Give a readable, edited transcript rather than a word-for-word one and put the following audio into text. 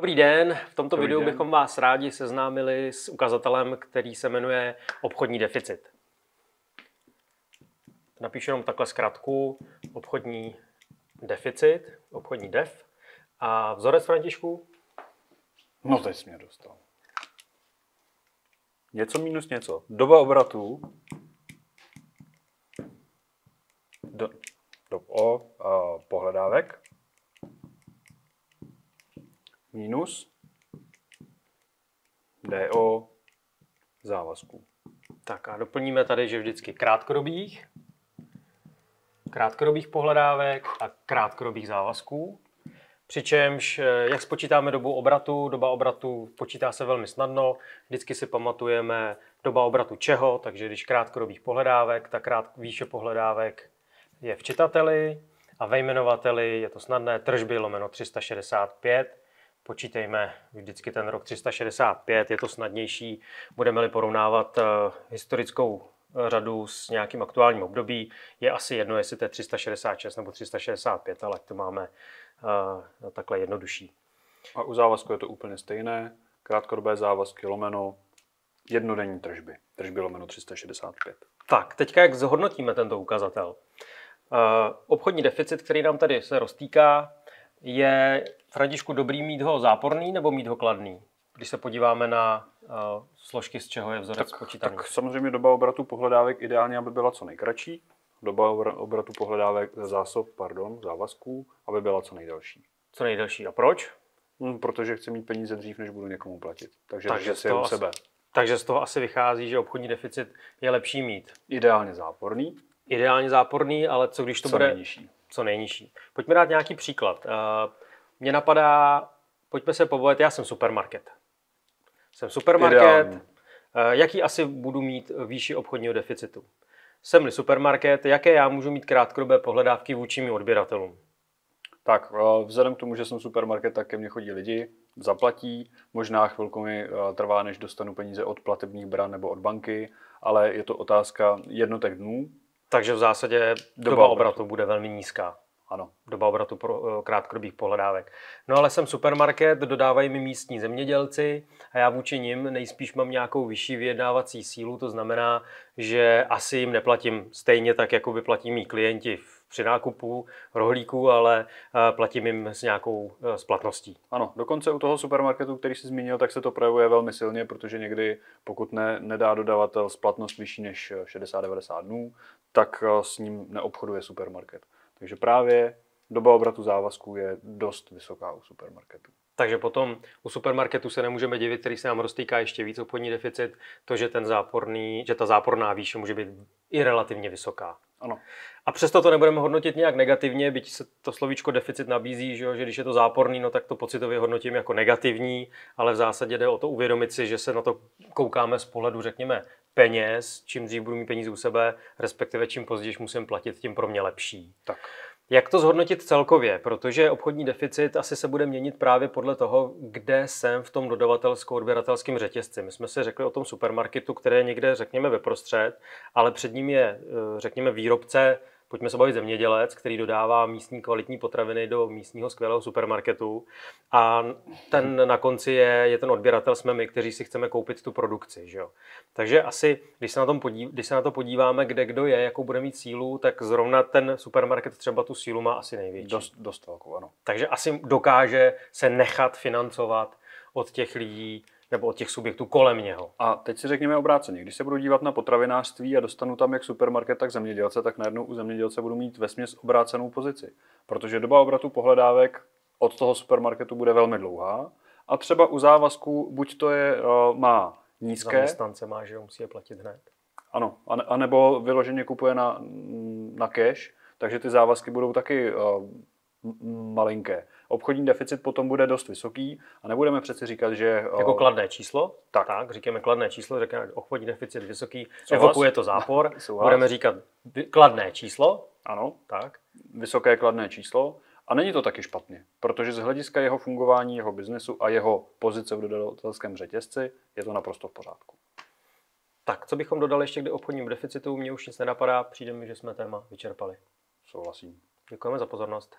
Dobrý den, v tomto Dobrý videu den. bychom vás rádi seznámili s ukazatelem, který se jmenuje obchodní deficit. Napíšu jenom takhle zkratku, obchodní deficit, obchodní def. A vzorec, Františku? No teď jsi mě dostal. Něco minus něco. Doba obratů pohledávek minus DO závazků. Tak a doplníme tady, že vždycky krátkodobých pohledávek a krátkodobých závazků. Přičemž, jak spočítáme dobu obratu, doba obratu počítá se velmi snadno. Vždycky si pamatujeme doba obratu čeho, takže když krátkodobých pohledávek, tak výše pohledávek je v čitateli a ve jmenovateli je to snadné tržby lomeno 365. Počítejme vždycky ten rok 365, je to snadnější. Budeme-li porovnávat historickou řadu s nějakým aktuálním období, je asi jedno, jestli to je 366 nebo 365, ale to máme takhle jednodušší. A u závazku je to úplně stejné. Krátkodobé závazky lomeno jednodenní tržby. Tržby lomeno 365. Tak, teďka jak zhodnotíme tento ukazatel? Obchodní deficit, který nám tady se roztýká, je, Františku, dobrý mít ho záporný nebo mít ho kladný? Když se podíváme na složky, z čeho je vzorec spočítaný. Tak samozřejmě doba obratu pohledávek ideálně, aby byla co nejkratší. Doba obratu pohledávek závazků, aby byla co nejdelší. Co nejdelší. A proč? Protože chci mít peníze dřív, než budu někomu platit. Takže si je u sebe. Takže z toho asi vychází, že obchodní deficit je lepší mít. Ideálně záporný. Ideálně záporný, ale co když to bude nejnižší. Co nejnižší. Pojďme dát nějaký příklad. Mně napadá, pojďme se pobavit, já jsem supermarket. Ideální. Jaký asi budu mít výši obchodního deficitu? Jsem-li supermarket, jaké já můžu mít krátkodobé pohledávky vůči mým odběratelům? Tak, vzhledem k tomu, že jsem supermarket, tak ke mně chodí lidi, zaplatí, možná chvilku mi trvá, než dostanu peníze od platebních bran nebo od banky, ale je to otázka jednotek dnů. Takže v zásadě doba obratu bude velmi nízká. Ano. Doba obratu pro krátkodobých pohledávek. No ale jsem supermarket, dodávají mi místní zemědělci a já vůči nim nejspíš mám nějakou vyšší vyjednávací sílu, to znamená, že asi jim neplatím stejně tak, jako by platí mý klienti při nákupu rohlíků, ale platím jim s nějakou splatností. Ano, dokonce u toho supermarketu, který jsi zmínil, tak se to projevuje velmi silně, protože někdy, pokud nedá dodavatel splatnost vyšší než 60-90 dnů, tak s ním neobchoduje supermarket. Takže právě doba obratu závazků je dost vysoká u supermarketu. Takže potom u supermarketu se nemůžeme divit, který se nám roztýká ještě víc obchodní deficit, to, že ta záporná výše může být i relativně vysoká. Ano. A přesto to nebudeme hodnotit nějak negativně, byť se to slovíčko deficit nabízí, že když je to záporný, no tak to pocitově hodnotím jako negativní, ale v zásadě jde o to uvědomit si, že se na to koukáme z pohledu, řekněme, peněz, čím dřív budu mít peníze u sebe, respektive čím později musím platit, tím pro mě lepší. Tak. Jak to zhodnotit celkově? Protože obchodní deficit asi se bude měnit právě podle toho, kde jsem v tom dodavatelsko-odběratelském řetězci. My jsme si řekli o tom supermarketu, který je někde, řekněme, ve prostřed, ale před ním je, řekněme, výrobce, pojďme se bavit zemědělec, který dodává místní kvalitní potraviny do místního skvělého supermarketu a ten na konci je ten odběratel, jsme my, kteří si chceme koupit tu produkci. Že jo? Takže asi, když se na to podíváme, kde kdo je, jakou bude mít sílu, tak zrovna ten supermarket třeba tu sílu má asi největší. Dost velkou, ano. Takže asi dokáže se nechat financovat od těch lidí nebo od těch subjektů kolem něho. A teď si řekněme obráceně. Když se budu dívat na potravinářství a dostanu tam jak supermarket, tak zemědělce, tak najednou u zemědělce budu mít vesměs obrácenou pozici. Protože doba obratu pohledávek od toho supermarketu bude velmi dlouhá a třeba u závazku buď to má nízké. Zaměstnance má, že ho musí je platit hned. Ano, anebo vyloženě kupuje na cash, takže ty závazky budou taky malinké. Obchodní deficit potom bude dost vysoký a nebudeme přeci říkat, že... Jako kladné číslo? Tak, říkáme kladné číslo, řekněme obchodní deficit vysoký, evokuje to zápor, budeme říkat kladné číslo. Ano, tak. Vysoké kladné číslo a není to taky špatně, protože z hlediska jeho fungování, jeho biznesu a jeho pozice v dodavatelském řetězci je to naprosto v pořádku. Tak, co bychom dodali ještě k obchodnímu deficitu? Mně už nic nenapadá, přijde mi, že jsme téma vyčerpali. Souhlasím. Děkujeme za pozornost.